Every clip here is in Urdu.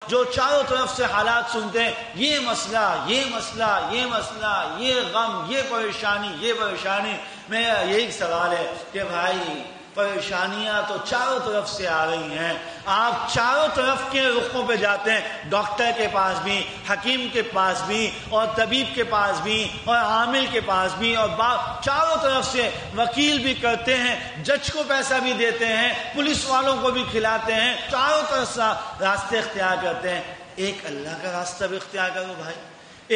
جو چاروں طرف سے حالات سنتے ہیں، یہ مسئلہ، یہ مسئلہ، یہ مسئلہ، یہ غم، یہ پریشانی، یہ پریشانی. میرا یہی سوال ہے کہ بھائی پریشانیاں تو چاروں طرف سے آ رہی ہیں، آپ چاروں طرف کے رخوں پہ جاتے ہیں، ڈاکٹر کے پاس بھی، حکیم کے پاس بھی، اور طبیب کے پاس بھی، اور عامل کے پاس بھی، اور چاروں طرف سے وکیل بھی کرتے ہیں، جج کو پیسہ بھی دیتے ہیں، پولیس والوں کو بھی کھلاتے ہیں، چاروں طرف سے راستے اختیار کرتے ہیں. ایک اللہ کا راستہ بھی اختیار کرو بھائی،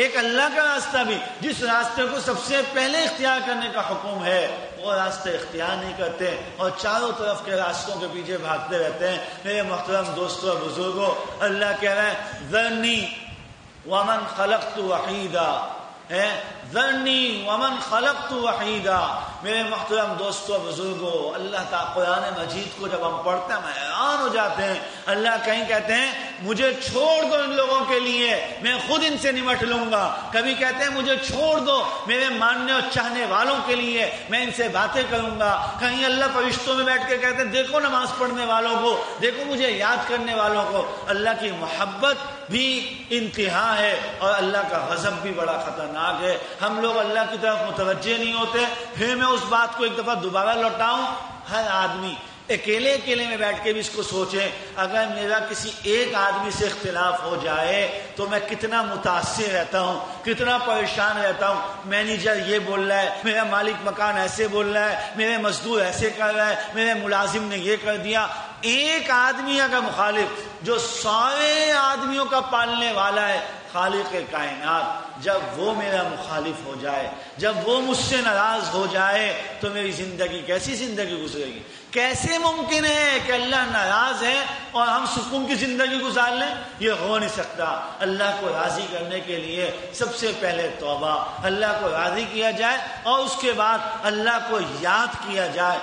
ایک اللہ کا راستہ بھی، جس راستے کو سب سے پہلے اختیار کرنے کا حکم ہے وہ راستہ اختیار نہیں کرتے اور چاروں طرف کے راستوں کے پیچھے بھاگتے رہتے ہیں. میرے محترم دوستوں اور بزرگوں، اللہ کہہ رہے ہیں ذرنی ومن خلقت وحیدا، ذرنی ومن خلقت وحیدا. میرے محترم دوستوں بزرگوں، اللہ کا قرآن مجید کو جب ہم پڑھتے ہیں ہم حیران ہو جاتے ہیں. اللہ کہیں کہتے ہیں مجھے چھوڑ دو ان لوگوں کے لیے، میں خود ان سے نمٹ لوں گا. کبھی کہتے ہیں مجھے چھوڑ دو میرے ماننے اور چاہنے والوں کے لیے، میں ان سے باتیں کروں گا. کہیں اللہ فرشتوں میں بیٹھ کے کہتے ہیں دیکھو نماز پڑھنے والوں کو، دیکھو مجھے یاد کرنے والوں کو. اللہ کی محبت بھی انتہا ہے اور اللہ کا غضب بھی بڑا خطرناک ہے. ہم لوگ اللہ کی طرف متوجہ نہیں ہوتے. پھر میں اس بات کو ایک دفعہ دوبارہ لوٹاؤں، ہر آدمی اکیلے میں بیٹھ کے بھی اس کو سوچیں، اگر میرا کسی ایک آدمی سے اختلاف ہو جائے تو میں کتنا متاثر رہتا ہوں، کتنا پریشان رہتا ہوں. مینیجر یہ بول رہا ہے، میرا مالک مکان ایسے بول رہا ہے، میرے مزدور ایسے کر رہا ہے، میرے ملازم نے یہ کر دیا. ایک آدمی اگر مخالف، جو سارے آدمیوں کا پالنے والا ہے، خالق کائنات، جب وہ میرا مخالف ہو جائے، جب وہ مجھ سے ناراض ہو جائے تو میری زندگی کیسی زندگی گزرے گی؟ کیسے ممکن ہے کہ اللہ ناراض ہے اور ہم سکون کی زندگی گزار لیں؟ یہ ہو نہیں سکتا. اللہ کو راضی کرنے کے لیے سب سے پہلے توبہ، اللہ کو راضی کیا جائے اور اس کے بعد اللہ کو یاد کیا جائے.